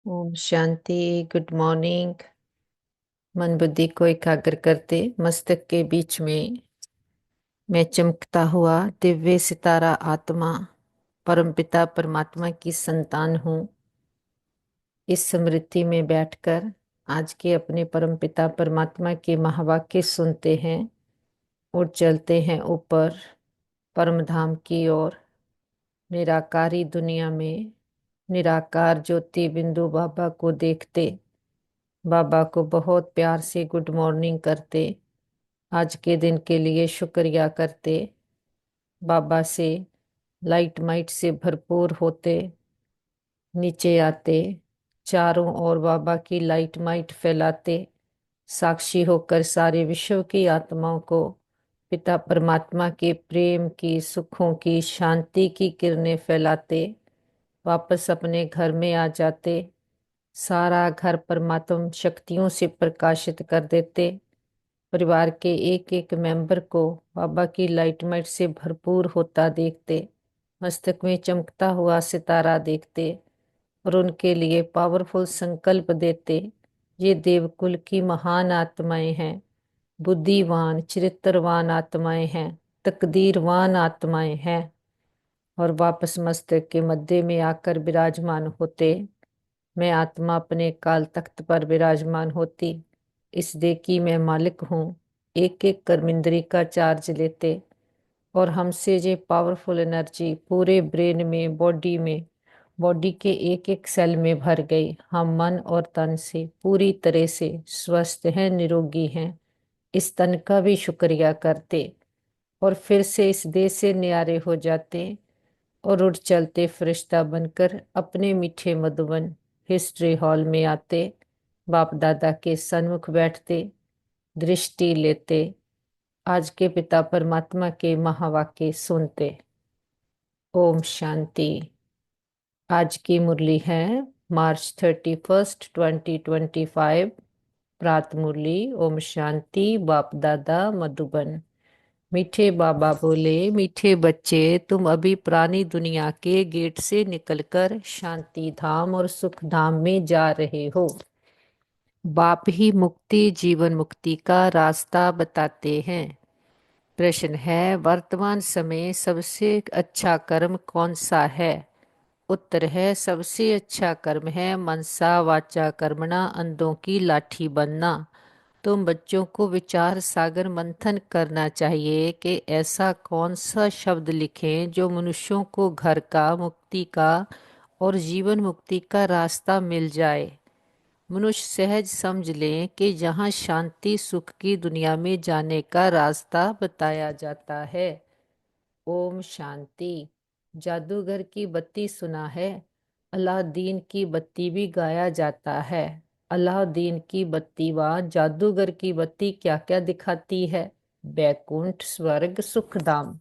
Om Shanti. Good morning. मन बुद्धि को एकाग्र करते मस्तक के बीच में मैं चमकता हुआ दिव्य सितारा आत्मा परमपिता परमात्मा की संतान हूँ। इस स्मृति में बैठकर आज के अपने परमपिता परमात्मा के महावाक्य सुनते हैं और चलते हैं ऊपर परम धाम की ओर। निराकारी दुनिया में निराकार ज्योति बिंदु बाबा को देखते, बाबा को बहुत प्यार से गुड मॉर्निंग करते, आज के दिन के लिए शुक्रिया करते, बाबा से लाइट माइट से भरपूर होते, नीचे आते, चारों ओर बाबा की लाइट माइट फैलाते, साक्षी होकर सारे विश्व की आत्माओं को पिता परमात्मा के प्रेम की, सुखों की, शांति की किरणें फैलाते, वापस अपने घर में आ जाते, सारा घर परमात्म शक्तियों से प्रकाशित कर देते, परिवार के एक एक मेंबर को बाबा की लाइटमाइट से भरपूर होता देखते, मस्तक में चमकता हुआ सितारा देखते और उनके लिए पावरफुल संकल्प देते। ये देवकुल की महान आत्माएं हैं, बुद्धिवान चरित्रवान आत्माएं हैं, तकदीरवान आत्माएं हैं। और वापस मस्तक के मध्य में आकर विराजमान होते। मैं आत्मा अपने काल तख्त पर विराजमान होती, इस देह की मैं मालिक हूँ। एक एक कर्मेंद्री का चार्ज लेते और हमसे ये पावरफुल एनर्जी पूरे ब्रेन में, बॉडी में, बॉडी के एक एक सेल में भर गई। हम मन और तन से पूरी तरह से स्वस्थ हैं, निरोगी हैं। इस तन का भी शुक्रिया करते और फिर से इस देह से न्यारे हो जाते और उड़ चलते फरिश्ता बनकर अपने मीठे मधुबन हिस्ट्री हॉल में आते, बाप दादा के सन्मुख बैठते, दृष्टि लेते, आज के पिता परमात्मा के महावाक्य सुनते। ओम शांति। आज की मुरली है मार्च 31, 2025। प्रात मुरली। ओम शांति। बाप दादा मधुबन। मीठे बाबा बोले, मीठे बच्चे, तुम अभी पुरानी दुनिया के गेट से निकलकर शांति धाम और सुख धाम में जा रहे हो। बाप ही मुक्ति, जीवन मुक्ति का रास्ता बताते हैं। प्रश्न है, वर्तमान समय सबसे अच्छा कर्म कौन सा है? उत्तर है, सबसे अच्छा कर्म है मनसा वाचा कर्मणा अंधों की लाठी बनना। तुम बच्चों को विचार सागर मंथन करना चाहिए कि ऐसा कौन सा शब्द लिखें जो मनुष्यों को घर का, मुक्ति का और जीवन मुक्ति का रास्ता मिल जाए। मनुष्य सहज समझ लें कि जहाँ शांति सुख की दुनिया में जाने का रास्ता बताया जाता है। ओम शांति। जादूगर की बत्ती सुना है? अलादीन की बत्ती भी गाया जाता है। अलादीन की बत्ती व जादूगर की बत्ती क्या क्या दिखाती है? बैकुंठ, स्वर्ग, सुखधाम।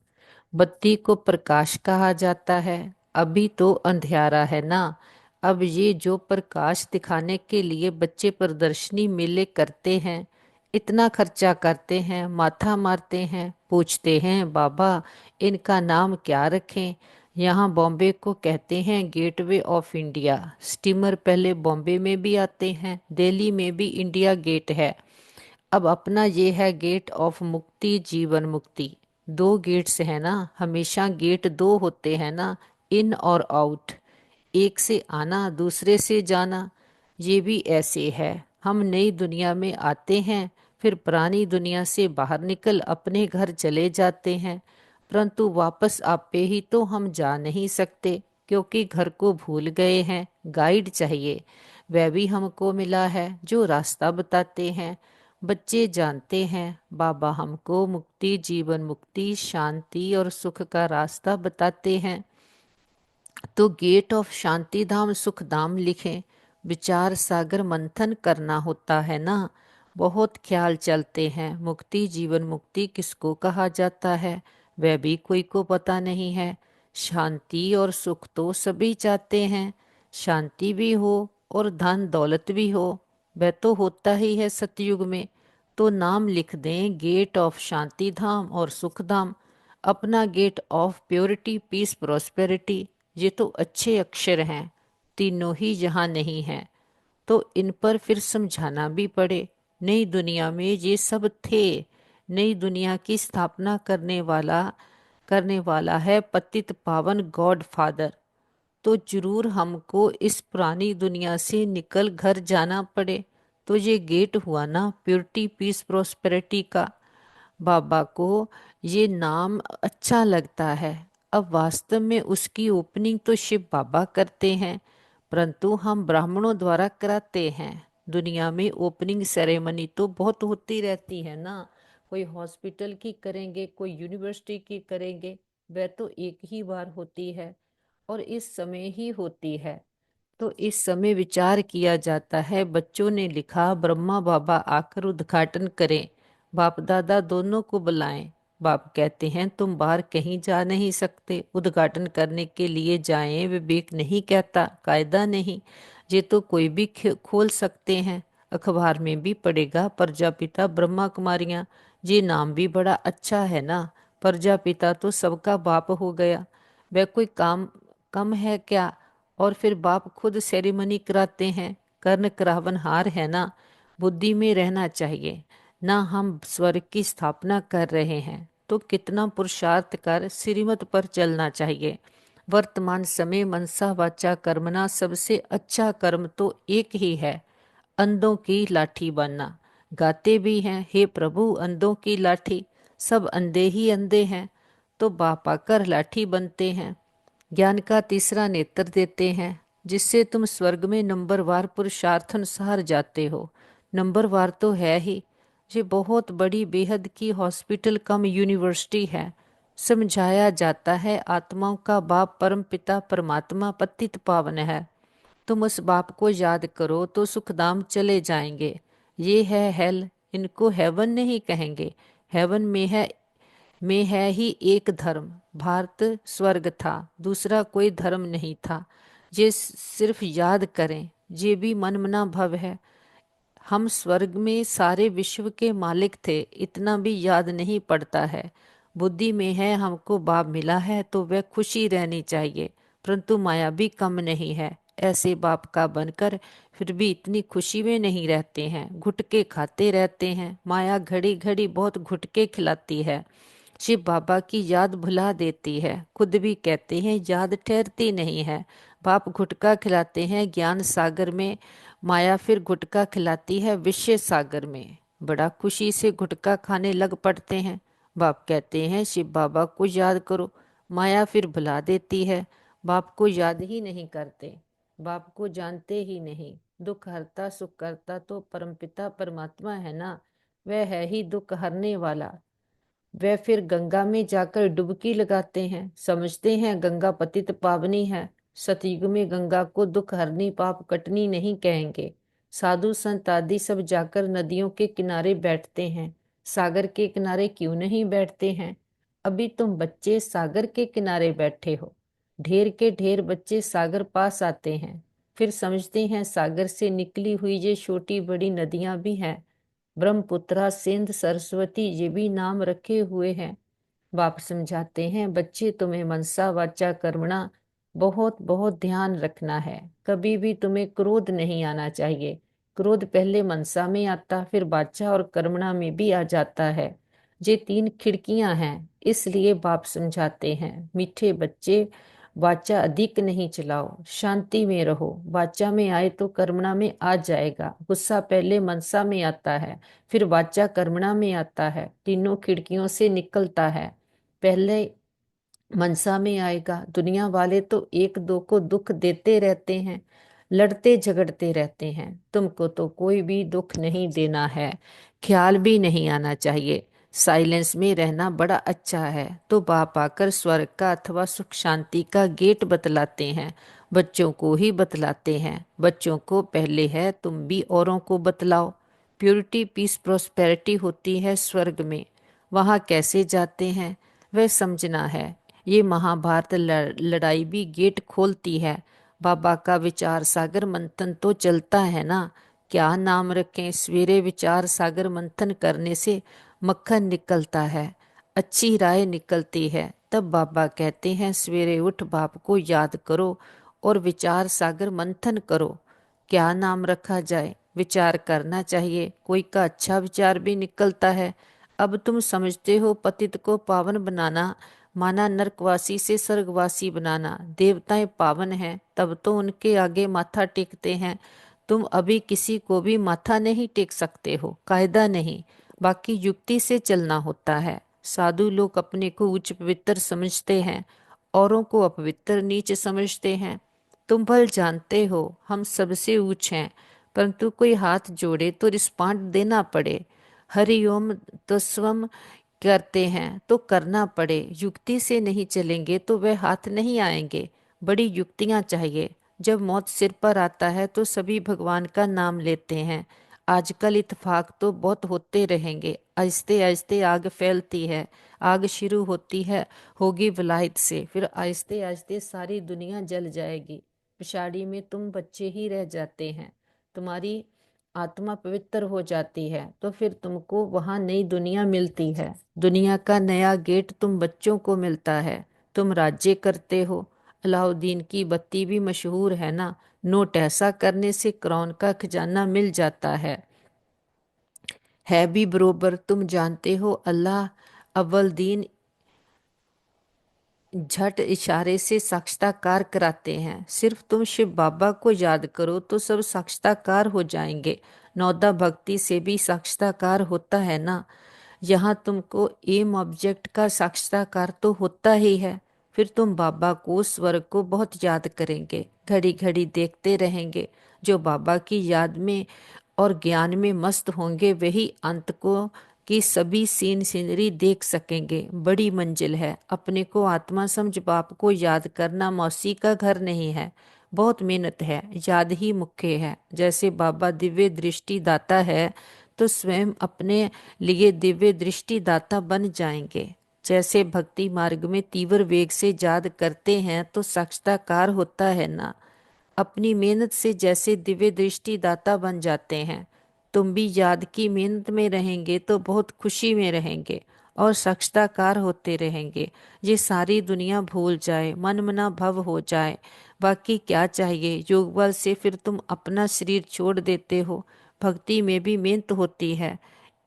बत्ती को प्रकाश कहा जाता है। अभी तो अंधियारा है ना। अब ये जो प्रकाश दिखाने के लिए बच्चे प्रदर्शनी मेले करते हैं, इतना खर्चा करते हैं, माथा मारते हैं, पूछते हैं बाबा इनका नाम क्या रखें। यहाँ बॉम्बे को कहते हैं गेटवे ऑफ इंडिया। स्टीमर पहले बॉम्बे में भी आते हैं, दिल्ली में भी इंडिया गेट है। अब अपना ये है गेट ऑफ मुक्ति, जीवन मुक्ति। दो गेट्स है ना, हमेशा गेट दो होते हैं ना, इन और आउट। एक से आना, दूसरे से जाना। ये भी ऐसे है, हम नई दुनिया में आते हैं, फिर पुरानी दुनिया से बाहर निकल अपने घर चले जाते हैं, परंतु वापस आप पे ही तो हम जा नहीं सकते, क्योंकि घर को भूल गए हैं। गाइड चाहिए, वह भी हमको मिला है जो रास्ता बताते हैं। बच्चे जानते हैं बाबा हमको मुक्ति, जीवन मुक्ति, शांति और सुख का रास्ता बताते हैं। तो गेट ऑफ शांति धाम सुख धाम लिखें। विचार सागर मंथन करना होता है ना। बहुत ख्याल चलते हैं, मुक्ति जीवन मुक्ति किसको कहा जाता है वह भी कोई को पता नहीं है। शांति और सुख तो सभी चाहते हैं, शांति भी हो और धन दौलत भी हो, वह तो होता ही है सतयुग में। तो नाम लिख दें गेट ऑफ शांति धाम और सुख धाम। अपना gate of purity, peace, prosperity. ये तो अच्छे अक्षर हैं, तीनों ही यहाँ नहीं हैं। तो इन पर फिर समझाना भी पड़े। नई दुनिया में ये सब थे। नई दुनिया की स्थापना करने वाला है पतित पावन गॉड फादर। तो जरूर हमको इस पुरानी दुनिया से निकल घर जाना पड़े। तो ये गेट हुआ ना प्योरिटी पीस प्रोस्पेरिटी का। बाबा को ये नाम अच्छा लगता है। अब वास्तव में उसकी ओपनिंग तो शिव बाबा करते हैं, परंतु हम ब्राह्मणों द्वारा कराते हैं। दुनिया में ओपनिंग सेरेमनी तो बहुत होती रहती है ना। कोई हॉस्पिटल की करेंगे, कोई यूनिवर्सिटी की करेंगे, वह तो एक ही बार होती है और इस समय ही होती है। तो इस समय विचार किया जाता है। बच्चों ने लिखा ब्रह्मा बाबा आकर उद्घाटन करें, बाप दादा दोनों को बुलाएं। बाप कहते हैं तुम बाहर कहीं जा नहीं सकते, उद्घाटन करने के लिए जाएं। विवेक नहीं कहता कायदा नहीं, ये तो कोई भी खोल सकते हैं। अखबार में भी पड़ेगा प्रजापिता ब्रह्मा कुमारियां। ये नाम भी बड़ा अच्छा है ना। प्रजापिता तो सबका बाप हो गया, वह कोई काम कम है क्या। और फिर बाप खुद सेरेमनी कराते हैं। कर्ण करावनहार है ना। बुद्धि में रहना चाहिए ना। हम स्वर्ग की स्थापना कर रहे हैं तो कितना पुरुषार्थ कर श्रीमत पर चलना चाहिए। वर्तमान समय मनसा वाचा कर्मना सबसे अच्छा कर्म तो एक ही है, अंधों की लाठी बनना। गाते भी हैं हे प्रभु अंधों की लाठी, सब अंधे ही अंधे हैं तो बाप आकर लाठी बनते हैं। ज्ञान का तीसरा नेत्र देते हैं, जिससे तुम स्वर्ग में नंबरवार पुरुषार्थानुसार जाते हो। नंबरवार तो है ही। ये बहुत बड़ी बेहद की हॉस्पिटल कम यूनिवर्सिटी है। समझाया जाता है आत्माओं का बाप परम पिता परमात्मा पतित पावन है। तुम उस बाप को याद करो तो सुखधाम चले जाएंगे। ये है हेल, इनको हेवन नहीं कहेंगे। हेवन में है ही एक धर्म। भारत स्वर्ग था, दूसरा कोई धर्म नहीं था। ये सिर्फ याद करें, ये भी मनमना भव है। हम स्वर्ग में सारे विश्व के मालिक थे, इतना भी याद नहीं पड़ता है। बुद्धि में है हमको बाप मिला है तो वह खुशी रहनी चाहिए, परंतु माया भी कम नहीं है। ऐसे बाप का बनकर फिर भी इतनी खुशी में नहीं रहते हैं, घुटके खाते रहते हैं। माया घड़ी घड़ी बहुत घुटके खिलाती है, शिव बाबा की याद भुला देती है। खुद भी कहते हैं याद ठहरती नहीं है। बाप गुटखा खिलाते हैं ज्ञान सागर में, माया फिर गुटखा खिलाती है विषय सागर में। बड़ा खुशी से गुटखा खाने लग पड़ते हैं। बाप कहते हैं शिव बाबा को याद करो, माया फिर भुला देती है। बाप को याद ही नहीं करते, बाप को जानते ही नहीं। दुख हरता सुख करता तो परमपिता परमात्मा है ना, वह है ही दुख हरने वाला। वे फिर गंगा में जाकर डुबकी लगाते हैं, समझते हैं गंगा पतित पावनी है। सतयुग में गंगा को दुख हरनी पाप कटनी नहीं कहेंगे। साधु संत आदि सब जाकर नदियों के किनारे बैठते हैं, सागर के किनारे क्यों नहीं बैठते हैं। अभी तुम बच्चे सागर के किनारे बैठे हो, ढेर के ढेर बच्चे सागर पास आते हैं, फिर समझते हैं सागर से निकली हुई ये छोटी बड़ी नदियां भी हैं। ब्रह्मपुत्रा सिंध सरस्वती ये भी नाम रखे हुए हैं। बाप समझाते हैं बच्चे तुम्हें मनसा वाचा कर्मणा बहुत बहुत ध्यान रखना है। कभी भी तुम्हें क्रोध नहीं आना चाहिए। क्रोध पहले मनसा में आता, फिर वाचा और कर्मणा में भी आ जाता है। ये तीन खिड़कियां हैं, इसलिए बाप समझाते हैं मीठे बच्चे वाचा अधिक नहीं चलाओ, शांति में रहो। वाचा में आए तो कर्मणा में आ जाएगा। गुस्सा पहले मनसा में आता है, फिर वाचा कर्मणा में आता है, तीनों खिड़कियों से निकलता है। पहले मनसा में आएगा। दुनिया वाले तो एक दो को दुख देते रहते हैं, लड़ते झगड़ते रहते हैं। तुमको तो कोई भी दुख नहीं देना है, ख्याल भी नहीं आना चाहिए। साइलेंस में रहना बड़ा अच्छा है। तो बाप आकर स्वर्ग का अथवा सुख शांति का गेट बतलाते हैं, बच्चों को ही बतलाते हैं। बच्चों को पहले है तुम भी औरों को बतलाओ। प्योरिटी पीस प्रोस्पेरिटी होती है स्वर्ग में। वहाँ कैसे जाते हैं वह समझना है। ये महाभारत लड़ाई भी गेट खोलती है। बाबा का विचार सागर मंथन तो चलता है ना। क्या नाम रखें, सवेरे विचार सागर मंथन करने से मक्खन निकलता है, अच्छी राय निकलती है। तब बाबा कहते हैं सवेरे उठ बाप को याद करो और विचार सागर मंथन करो। क्या नाम रखा जाए, विचार करना चाहिए। कोई का अच्छा विचार भी निकलता है। अब तुम समझते हो, पतित को पावन बनाना माना नरकवासी से स्वर्गवासी बनाना। देवताएं पावन हैं तब तो उनके आगे माथा टेकते हैं। तुम अभी किसी को भी माथा नहीं टेक सकते हो, कायदा नहीं, बाकी युक्ति से चलना होता है। साधु लोग अपने को उच्च पवित्र समझते हैं, औरों को अपवित्र नीच समझते हैं। तुम भल जानते हो हम सबसे ऊंच हैं, परंतु कोई हाथ जोड़े तो रिस्पांड देना पड़े। हरि ओम तस्वम करते हैं तो करना पड़े। युक्ति से नहीं चलेंगे तो वह हाथ नहीं आएंगे। बड़ी युक्तियां चाहिए। जब मौत सिर पर आता है तो सभी भगवान का नाम लेते हैं। आजकल इत्तेफाक तो बहुत होते रहेंगे। आहिस्ते आहिस्ते आग फैलती है। आग शुरू होती है, होगी विलायत से, फिर आहिस्ते आहिस्ते सारी दुनिया जल जाएगी। पिछाड़ी में तुम बच्चे ही रह जाते हैं। तुम्हारी आत्मा पवित्र हो जाती है तो फिर तुमको वहां नई दुनिया मिलती है। दुनिया का नया गेट तुम बच्चों को मिलता है। तुम राज्य करते हो। अलाउद्दीन की बत्ती भी मशहूर है ना। नोट ऐसा करने से क्राउन का खजाना मिल जाता है भी बरोबर। तुम जानते हो अल्लाह अव्वल दीन झट इशारे से साक्षात्कार कराते हैं। सिर्फ तुम शिव बाबा को याद करो तो सब साक्षात्कार हो जाएंगे। नौदा भक्ति से भी साक्षात्कार होता है ना। यहाँ तुमको एम ऑब्जेक्ट का साक्षात्कार तो होता ही है। फिर तुम बाबा को, स्वर्ग को बहुत याद करेंगे, घड़ी घड़ी देखते रहेंगे। जो बाबा की याद में और ज्ञान में मस्त होंगे वही अंत को की सभी सीन सीनरी देख सकेंगे। बड़ी मंजिल है। अपने को आत्मा समझ बाप को याद करना मौसी का घर नहीं है। बहुत मेहनत है, याद ही मुख्य है। जैसे बाबा दिव्य दृष्टि दाता है तो स्वयं अपने लिए दिव्य दृष्टि दाता बन जाएंगे। जैसे भक्ति मार्ग में तीव्र वेग से याद करते हैं तो साक्षात्कार होता है ना। अपनी मेहनत से जैसे दिव्य दृष्टि दाता बन जाते हैं। तुम भी याद की मेहनत में रहेंगे तो बहुत खुशी में रहेंगे और साक्षात्कार होते रहेंगे। ये सारी दुनिया भूल जाए, मन मना भव हो जाए, बाकी क्या चाहिए। योग बल से फिर तुम अपना शरीर छोड़ देते हो। भक्ति में भी मेहनत होती है,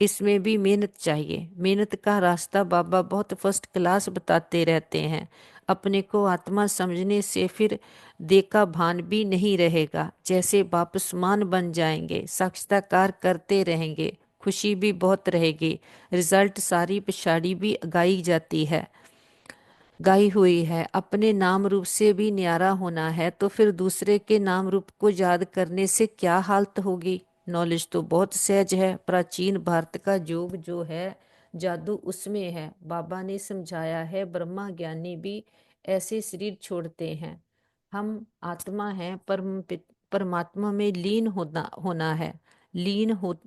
इसमें भी मेहनत चाहिए। मेहनत का रास्ता बाबा बहुत फर्स्ट क्लास बताते रहते हैं। अपने को आत्मा समझने से फिर देखा भान भी नहीं रहेगा। जैसे वापसमान बन जाएंगे, साक्षात्कार करते रहेंगे, खुशी भी बहुत रहेगी। रिजल्ट सारी पिछाड़ी भी गाई जाती है, गाई हुई है। अपने नाम रूप से भी न्यारा होना है तो फिर दूसरे के नाम रूप को याद करने से क्या हालत होगी। नॉलेज तो बहुत सहज है। प्राचीन भारत का योग जो है, जादू उसमें है। बाबा ने समझाया है, ब्रह्मा ज्ञानी भी ऐसे शरीर छोड़ते हैं। हम आत्मा हैं, परमात्मा में लीन होना है। लीन हो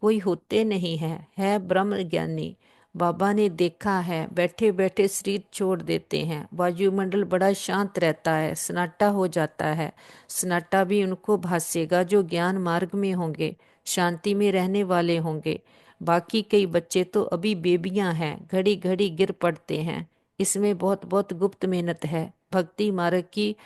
कोई होते नहीं है ब्रह्म ज्ञानी। बाबा ने देखा है, बैठे बैठे शरीर छोड़ देते हैं। वायुमंडल बड़ा शांत रहता है, सन्नाटा हो जाता है। सन्नाटा भी उनको भासेगा जो ज्ञान मार्ग में होंगे, शांति में रहने वाले होंगे। बाकी कई बच्चे तो अभी बेबियां हैं, घड़ी घड़ी गिर पड़ते हैं। इसमें बहुत बहुत गुप्त मेहनत है। भक्ति मार्ग की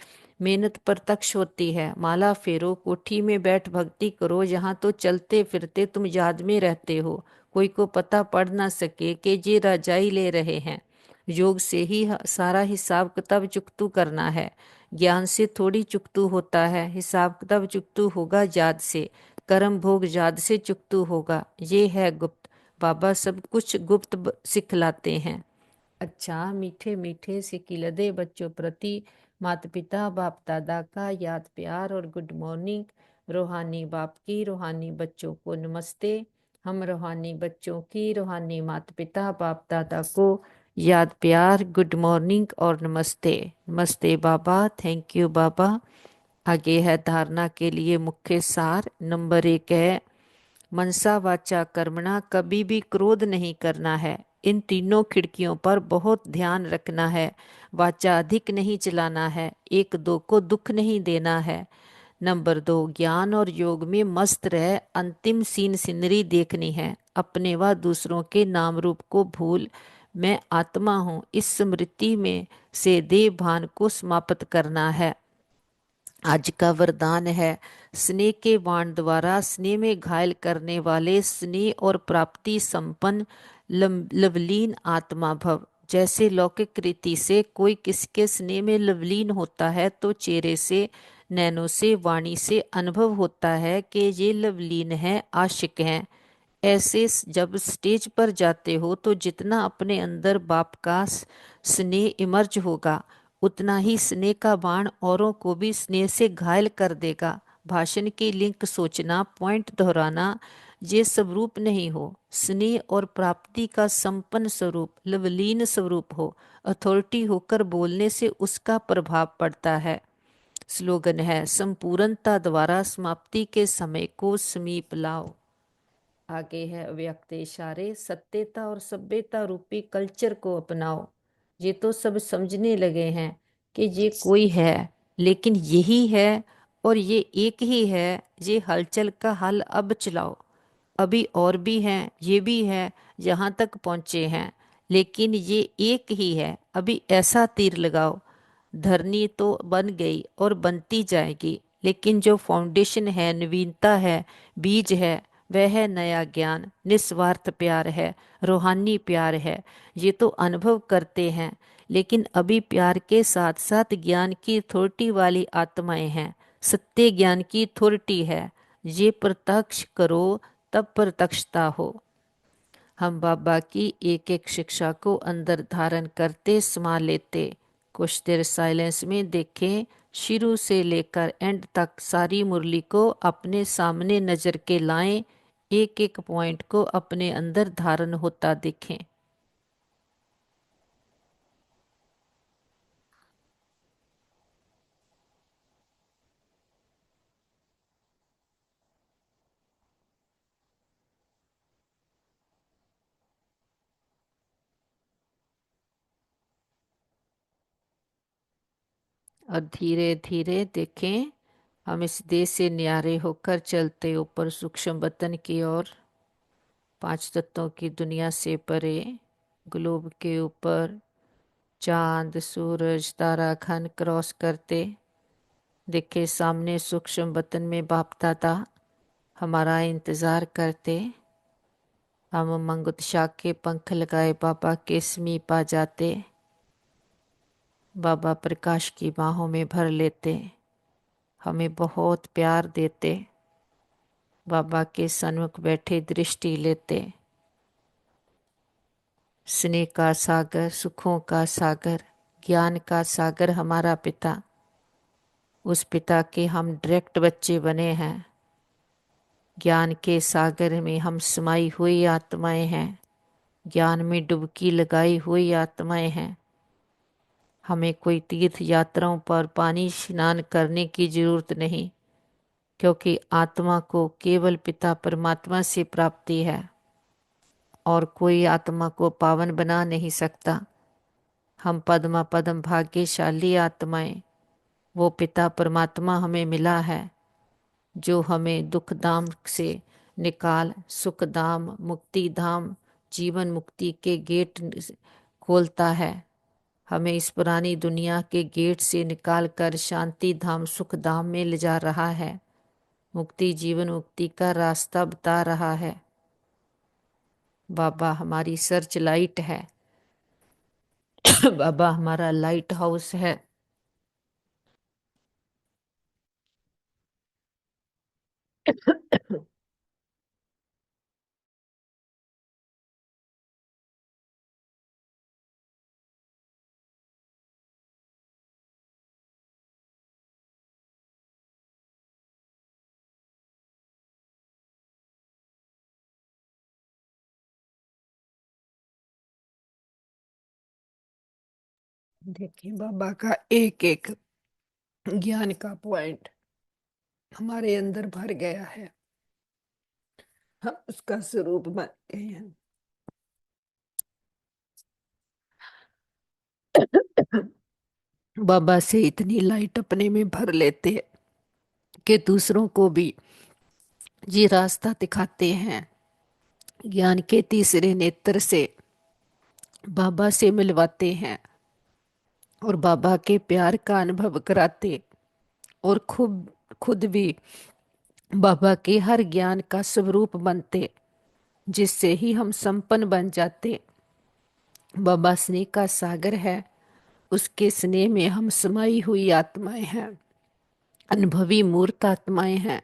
मेहनत प्रत्यक्ष होती है। माला फेरो, कोठी में बैठ भक्ति करो। यहाँ तो चलते फिरते तुम याद में रहते हो, कोई को पता पड़ ना सके कि ये रजाई ले रहे हैं। योग से ही सारा हिसाब किताब चुकतू करना है। ज्ञान से थोड़ी चुकतू होता है। हिसाब किताब चुकतू होगा याद से, कर्म भोग याद से चुकतू होगा। ये है गुप्त। बाबा सब कुछ गुप्त सिखलाते हैं। अच्छा, मीठे मीठे सिकिलदे बच्चों प्रति माता पिता बाप दादा का याद प्यार और गुड मॉर्निंग। रूहानी बाप की रूहानी बच्चों को नमस्ते। हम रूहानी बच्चों की रूहानी माता पिता बाप दादा को याद प्यार, गुड मॉर्निंग और नमस्ते। नमस्ते बाबा, थैंक यू बाबा। आगे है धारणा के लिए मुख्य सार। नंबर 1 है, मनसा वाचा कर्मणा, कभी भी क्रोध नहीं करना है। इन तीनों खिड़कियों पर बहुत ध्यान रखना है। वाचा अधिक नहीं चलाना है। एक दो को दुख नहीं देना है। नंबर 2, ज्ञान और योग में मस्त रह अंतिम सीन सिनरी देखनी है। अपने व दूसरों के नाम रूप को भूल मैं आत्मा हूँ इस स्मृति में से देह भान को समाप्त करना है। आज का वरदान है, स्नेह के बाण द्वारा स्नेह में घायल करने वाले स्नेह और प्राप्ति संपन्न लवलीन आत्मा भव। जैसे लौकिक रीति से कोई किसके स्नेह में लवलीन होता है तो चेहरे से, नैनों से, वाणी से अनुभव होता है कि ये लवलीन है, आशिक हैं। ऐसे जब स्टेज पर जाते हो तो जितना अपने अंदर बाप का स्नेह इमर्ज होगा, उतना ही स्नेह का बाण औरों को भी स्नेह से घायल कर देगा। भाषण की लिंक सोचना, पॉइंट दोहराना, ये स्वरूप नहीं हो। स्नेह और प्राप्ति का संपन्न स्वरूप, लवलीन स्वरूप हो, अथॉरिटी होकर बोलने से उसका प्रभाव पड़ता है। स्लोगन है, संपूर्णता द्वारा समाप्ति के समय को समीप लाओ। आगे है अव्यक्त इशारे, सत्यता और सभ्यता रूपी कल्चर को अपनाओ। ये तो सब समझने लगे हैं कि ये कोई है, लेकिन यही है और ये एक ही है। ये हलचल का हल अब चलाओ। अभी और भी हैं, ये भी है, यहाँ तक पहुँचे हैं, लेकिन ये एक ही है। अभी ऐसा तीर लगाओ। धरनी तो बन गई और बनती जाएगी, लेकिन जो फाउंडेशन है, नवीनता है, बीज है, वह है नया ज्ञान, निस्वार्थ प्यार है, रूहानी प्यार है। ये तो अनुभव करते हैं, लेकिन अभी प्यार के साथ साथ ज्ञान की अथॉरिटी वाली आत्माएं हैं। सत्य ज्ञान की अथॉरिटी है। ये प्रत्यक्ष करो, तब प्रत्यक्षता हो। हम बाबा की एक एक शिक्षा को अंदर धारण करते, समा लेते। कुछ देर साइलेंस में देखें, शुरू से लेकर एंड तक सारी मुरली को अपने सामने नजर के लाएं, एक एक पॉइंट को अपने अंदर धारण होता देखें। और धीरे धीरे देखें, हम इस देश से न्यारे होकर चलते ऊपर सूक्ष्म वतन की ओर, पांच तत्वों की दुनिया से परे, ग्लोब के ऊपर चांद, सूरज, ताराखंड क्रॉस करते। देखे सामने सूक्ष्म वतन में बाप दादा हमारा इंतजार करते। हम उमंग उत्साह के पंख लगाए बाबा के समीप आ जाते। बाबा प्रकाश की बाहों में भर लेते, हमें बहुत प्यार देते। बाबा के सन्मुख बैठे दृष्टि लेते। स्नेह का सागर, सुखों का सागर, ज्ञान का सागर हमारा पिता, उस पिता के हम डायरेक्ट बच्चे बने हैं। ज्ञान के सागर में हम समाई हुई आत्माएं हैं, ज्ञान में डुबकी लगाई हुई आत्माएं हैं। हमें कोई तीर्थ यात्राओं पर पानी स्नान करने की जरूरत नहीं, क्योंकि आत्मा को केवल पिता परमात्मा से प्राप्ति है और कोई आत्मा को पावन बना नहीं सकता। हम पद्मा पद्म भाग्यशाली आत्माएं, वो पिता परमात्मा हमें मिला है जो हमें दुख धाम से निकाल सुख धाम, मुक्ति धाम, जीवन मुक्ति के गेट खोलता है। हमें इस पुरानी दुनिया के गेट से निकाल कर शांति धाम, सुख धाम में ले जा रहा है। मुक्ति, जीवन मुक्ति का रास्ता बता रहा है। बाबा हमारी सर्च लाइट है। बाबा हमारा लाइट हाउस है। देखिए बाबा का एक एक ज्ञान का पॉइंट हमारे अंदर भर गया है। हम उसका स्वरूप बन गए हैं। बाबा से इतनी लाइट अपने में भर लेते हैं कि दूसरों को भी ये रास्ता दिखाते हैं। ज्ञान के तीसरे नेत्र से बाबा से मिलवाते हैं और बाबा के प्यार का अनुभव कराते, और खुद खुद भी बाबा के हर ज्ञान का स्वरूप बनते, जिससे ही हम संपन्न बन जाते। बाबा स्नेह का सागर है, उसके स्नेह में हम समाई हुई आत्माएं हैं, अनुभवी मूर्त आत्माएं हैं,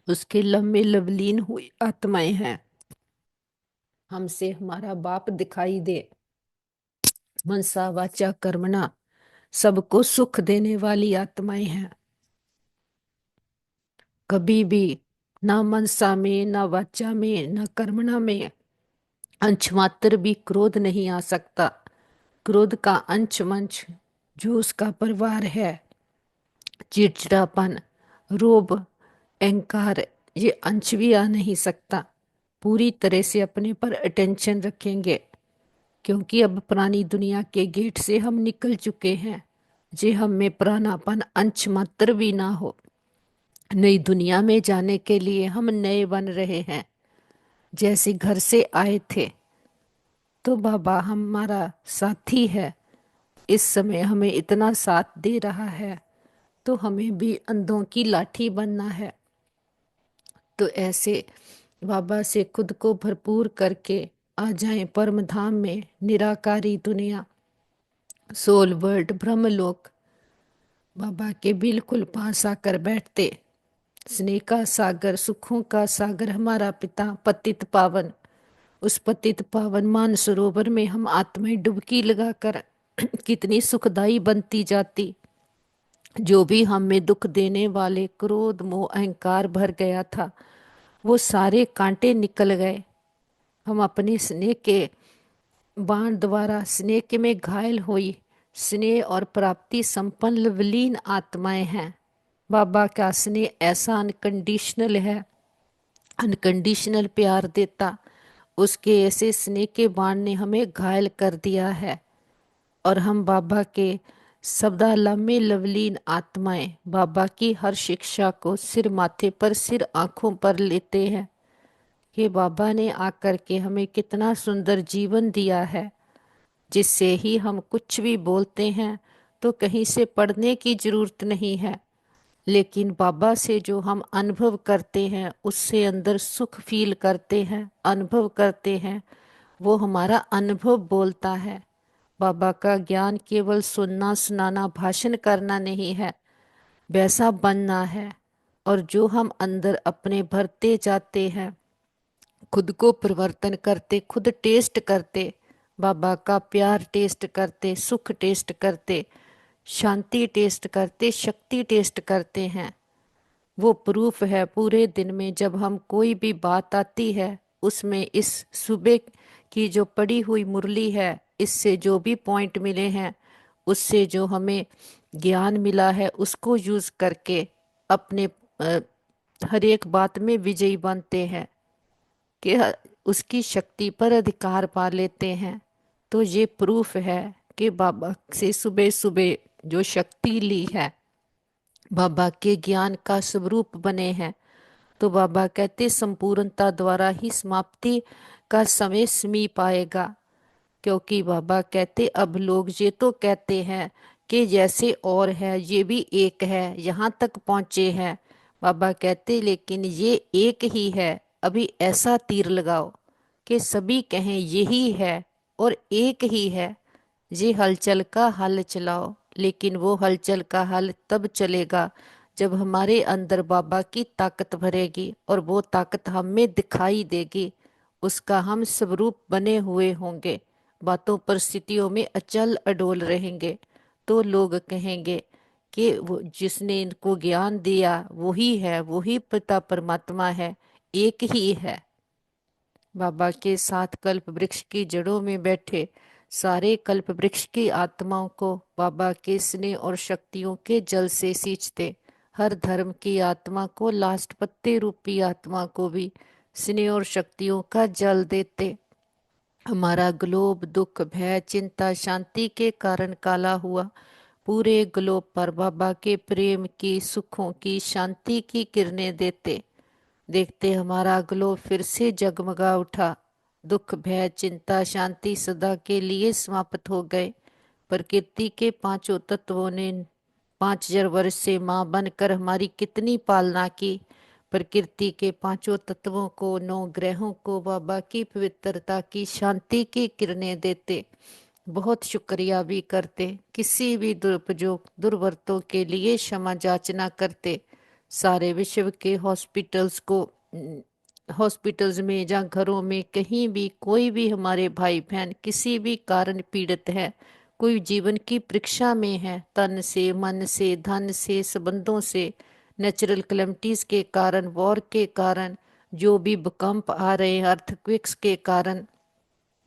उसके लम्बे लवलीन हुई आत्माएं हैं। हमसे हमारा बाप दिखाई दे, मनसा वाचा कर्मणा, सबको सुख देने वाली आत्माएं हैं। कभी भी ना मनसा में, ना वाचा में, ना कर्मणा में अंश मात्र भी क्रोध नहीं आ सकता। क्रोध का अंश मंच जो उसका परिवार है, चिड़चिड़ापन, रोब, अहंकार, ये अंश भी आ नहीं सकता। पूरी तरह से अपने पर अटेंशन रखेंगे, क्योंकि अब पुरानी दुनिया के गेट से हम निकल चुके हैं। जे हम में पुरानापन अंश मात्र भी ना हो। नई दुनिया में जाने के लिए हम नए बन रहे हैं। जैसे घर से आए थे तो बाबा हमारा साथी है, इस समय हमें इतना साथ दे रहा है, तो हमें भी अंधों की लाठी बनना है। तो ऐसे बाबा से खुद को भरपूर करके आ जाएं परम धाम में, निराकारी दुनिया, सोल वर्ल्ड, ब्रह्मलोक। बाबा के बिल्कुल पास आकर बैठते। स्नेह का सागर, सुखों का सागर हमारा पिता पतित पावन, उस पतित पावन मान सरोवर में हम आत्माएं डुबकी लगाकर कितनी सुखदाई बनती जाती। जो भी हम में दुख देने वाले क्रोध मोह अहंकार भर गया था, वो सारे कांटे निकल गए। हम अपने स्नेह के बाण द्वारा स्नेह के में घायल हुई स्नेह और प्राप्ति संपन्न विलीन आत्माएं हैं। बाबा का स्नेह ऐसा अनकंडीशनल है, अनकंडीशनल प्यार देता। उसके ऐसे स्नेह के बाण ने हमें घायल कर दिया है। और हम बाबा के शब्दाला में लवलीन आत्माएं बाबा की हर शिक्षा को सिर माथे पर, सिर आंखों पर लेते हैं कि बाबा ने आकर के हमें कितना सुंदर जीवन दिया है, जिससे ही हम कुछ भी बोलते हैं तो कहीं से पढ़ने की जरूरत नहीं है। लेकिन बाबा से जो हम अनुभव करते हैं, उससे अंदर सुख फील करते हैं, अनुभव करते हैं, वो हमारा अनुभव बोलता है। बाबा का ज्ञान केवल सुनना सुनाना भाषण करना नहीं है, वैसा बनना है। और जो हम अंदर अपने भरते जाते हैं, खुद को परिवर्तन करते, खुद टेस्ट करते, बाबा का प्यार टेस्ट करते, सुख टेस्ट करते, शांति टेस्ट करते, शक्ति टेस्ट करते हैं। वो प्रूफ है पूरे दिन में जब हम कोई भी बात आती है, उसमें इस सुबह की जो पड़ी हुई मुरली है, इससे जो भी पॉइंट मिले हैं, उससे जो हमें ज्ञान मिला है, उसको यूज करके अपने हर एक बात में विजयी बनते हैं कि उसकी शक्ति पर अधिकार पा लेते हैं। तो ये प्रूफ है कि बाबा से सुबह सुबह जो शक्ति ली है, बाबा के ज्ञान का स्वरूप बने हैं। तो बाबा कहते संपूर्णता द्वारा ही समाप्ति का समय समीप आएगा। क्योंकि बाबा कहते अब लोग ये तो कहते हैं कि जैसे और है ये भी एक है, यहाँ तक पहुँचे हैं। बाबा कहते लेकिन ये एक ही है। अभी ऐसा तीर लगाओ कि सभी कहें यही है और एक ही है। ये हलचल का हल चलाओ, लेकिन वो हलचल का हल तब चलेगा जब हमारे अंदर बाबा की ताकत भरेगी और वो ताकत हमें दिखाई देगी। उसका हम स्वरूप बने हुए होंगे, बातों परिस्थितियों में अचल अडोल रहेंगे। तो लोग कहेंगे कि वो जिसने इनको ज्ञान दिया वही है, वही पिता परमात्मा है, एक ही है। बाबा के साथ कल्प वृक्ष की जड़ों में बैठे सारे कल्प वृक्ष की आत्माओं को बाबा के स्नेह और शक्तियों के जल से सींचते। हर धर्म की आत्मा को, लास्ट पत्ते रूपी आत्मा को भी स्नेह और शक्तियों का जल देते। हमारा ग्लोब दुख भय चिंता शांति के कारण काला हुआ, पूरे ग्लोब पर बाबा के प्रेम की, सुखों की, शांति की किरणें देते। देखते हमारा ग्लोब फिर से जगमगा उठा। दुख भय चिंता शांति सदा के लिए समाप्त हो गए। प्रकृति के पांचों तत्वों ने 5,000 वर्ष से माँ बनकर हमारी कितनी पालना की। प्रकृति के पांचों तत्वों को, 9 ग्रहों को बाबा की पवित्रता की शांति की किरणें देते, बहुत शुक्रिया भी करते, किसी भी दुरुपयोग दुर्वर्तों के लिए क्षमा याचना करते। सारे विश्व के हॉस्पिटल्स में या घरों में कहीं भी कोई भी हमारे भाई बहन किसी भी कारण पीड़ित है, कोई जीवन की परीक्षा में है, तन से, मन से, धन से, संबंधों से, नेचुरल कैलेमिटीज के कारण, वॉर के कारण, जो भी भूकंप आ रहे हैं, अर्थक्वेक्स के कारण,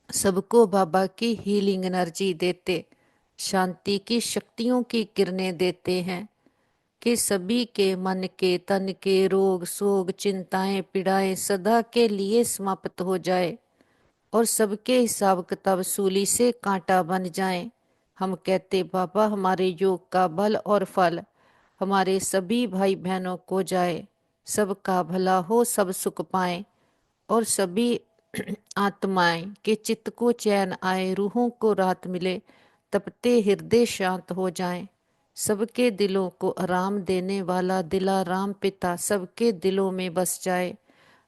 सबको बाबा की हीलिंग एनर्जी देते, शांति की शक्तियों की किरणें देते हैं कि सभी के मन के, तन के रोग, शोक, चिंताएं, पीड़ाएं सदा के लिए समाप्त हो जाए और सबके हिसाब किताब सूली से कांटा बन जाए। हम कहते बाबा हमारे योग का बल और फल हमारे सभी भाई बहनों को जाए, सबका भला हो, सब सुख पाए और सभी आत्माएं के चित्त को चैन आए, रूहों को राहत मिले, तपते हृदय शांत हो जाएं। सबके दिलों को आराम देने वाला दिलाराम पिता सबके दिलों में बस जाए।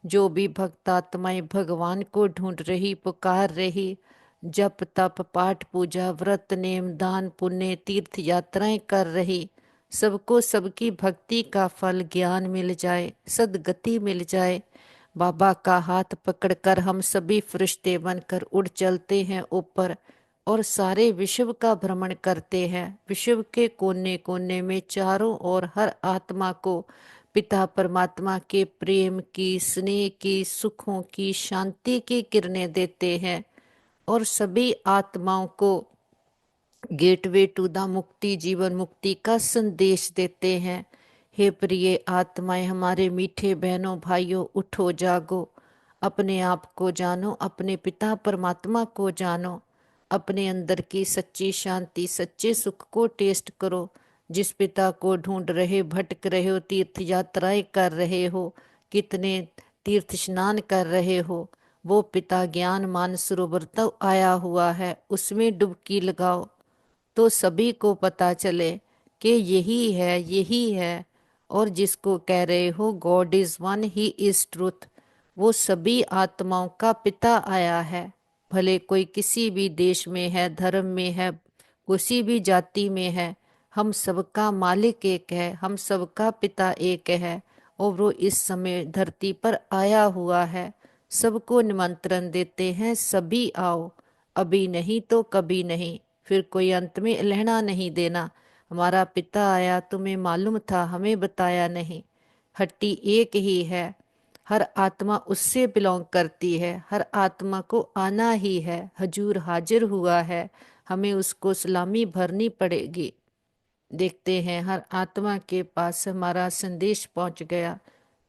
जो भी भक्त आत्माएं भगवान को ढूंढ रही, पुकार रही, जप तप पाठ पूजा व्रत नेम दान पुण्य तीर्थ यात्राएं कर रही, सबको सबकी भक्ति का फल ज्ञान मिल जाए, सदगति मिल जाए। बाबा का हाथ पकड़कर हम सभी फरिश्ते बनकर उड़ चलते हैं ऊपर और सारे विश्व का भ्रमण करते हैं। विश्व के कोने कोने में चारों ओर हर आत्मा को पिता परमात्मा के प्रेम की, स्नेह की, सुखों की, शांति की किरणें देते हैं और सभी आत्माओं को गेटवे टू द मुक्ति, जीवन मुक्ति का संदेश देते हैं। हे प्रिय आत्माएं, हमारे मीठे बहनों भाइयों, उठो जागो, अपने आप को जानो, अपने पिता परमात्मा को जानो, अपने अंदर की सच्ची शांति, सच्चे सुख को टेस्ट करो। जिस पिता को ढूंढ रहे, भटक रहे हो, तीर्थ यात्राएं कर रहे हो, कितने तीर्थ स्नान कर रहे हो, वो पिता ज्ञान मान सरोवर तो आया हुआ है, उसमें डुबकी लगाओ तो सभी को पता चले कि यही है, यही है। और जिसको कह रहे हो God is one, he is truth, वो सभी आत्माओं का पिता आया है। भले कोई किसी भी देश में है, धर्म में है, किसी भी जाति में है, हम सबका मालिक एक है, हम सबका पिता एक है और वो इस समय धरती पर आया हुआ है। सबको निमंत्रण देते हैं, सभी आओ, अभी नहीं तो कभी नहीं, फिर कोई अंत में लहना नहीं देना। हमारा पिता आया, तुम्हें मालूम था, हमें बताया नहीं। हट्टी एक ही है, हर आत्मा उससे बिलोंग करती है, हर आत्मा को आना ही है। हजूर हाजिर हुआ है, हमें उसको सलामी भरनी पड़ेगी। देखते हैं हर आत्मा के पास हमारा संदेश पहुंच गया।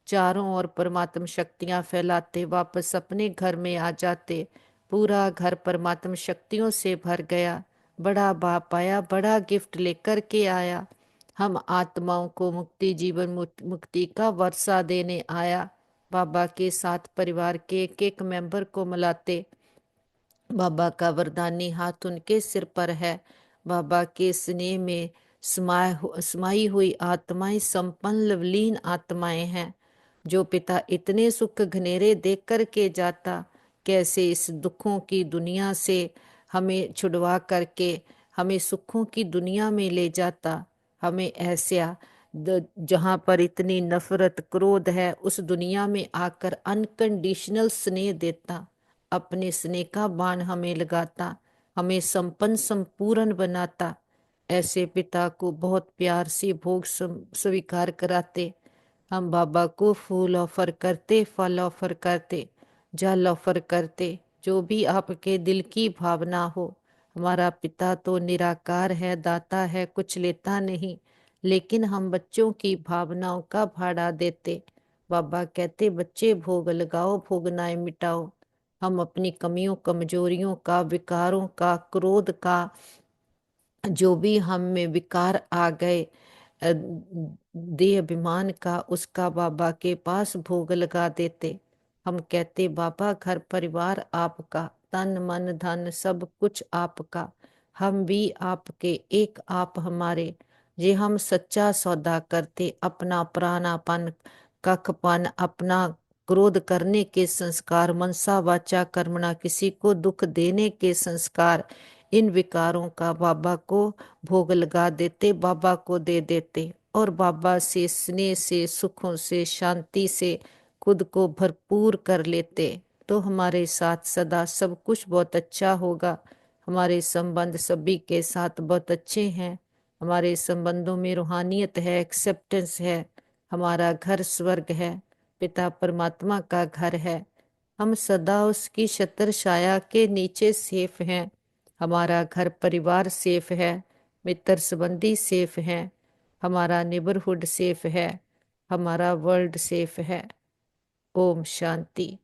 चारों ओर परमात्म शक्तियां फैलाते वापस अपने घर में आ जाते। पूरा घर परमात्म शक्तियों से भर गया। बड़ा बाप आया, बड़ा गिफ्ट लेकर के आया। हम आत्माओं को मुक्ति, जीवन मुक्ति का वर्षा देने आया। बाबा के साथ परिवार के एक एक मेंबर को मिलाते। बाबा का वरदानी हाथ उनके सिर पर है। बाबा के स्नेह में समाई हुई आत्माएं संपन्न लवलीन आत्माएं हैं। जो पिता इतने सुख घनेरे देख कर के जाता, कैसे इस दुखों की दुनिया से हमें छुड़वा करके हमें सुखों की दुनिया में ले जाता। हमें ऐसा जहाँ पर इतनी नफरत क्रोध है, उस दुनिया में आकर अनकंडीशनल स्नेह देता, अपने स्नेह का बाण हमें लगाता, हमें संपन्न संपूर्ण बनाता। ऐसे पिता को बहुत प्यार से भोग स्वीकार कराते। हम बाबा को फूल ऑफर करते, फल ऑफर करते, जल ऑफर करते, जो भी आपके दिल की भावना हो। हमारा पिता तो निराकार है, दाता है, कुछ लेता नहीं, लेकिन हम बच्चों की भावनाओं का भाड़ा देते। बाबा कहते बच्चे भोग लगाओ, भोगनाएं मिटाओ। हम अपनी कमियों कमजोरियों का, विकारों का, क्रोध का, जो भी हम में विकार आ गए, देह अभिमान का, उसका बाबा के पास भोग लगा देते। हम कहते बाबा घर परिवार आपका, तन मन धन सब कुछ आपका, हम भी आपके, एक आप हमारे। जे हम सच्चा सौदा करते, अपना प्राणापन, कखपन, अपना क्रोध करने के संस्कार, मनसा वाचा कर्मणा, किसी को दुख देने के संस्कार, इन विकारों का बाबा को भोग लगा देते, बाबा को दे देते और बाबा से स्नेह से, सुखों से, शांति से खुद को भरपूर कर लेते, तो हमारे साथ सदा सब कुछ बहुत अच्छा होगा। हमारे संबंध सभी के साथ बहुत अच्छे हैं। हमारे संबंधों में रूहानियत है, एक्सेप्टेंस है। हमारा घर स्वर्ग है, पिता परमात्मा का घर है। हम सदा उसकी छत्र छाया के नीचे सेफ हैं। हमारा घर परिवार सेफ है, मित्र संबंधी सेफ हैं, हमारा नेबरहुड सेफ है, हमारा वर्ल्ड सेफ है। ओम शांति।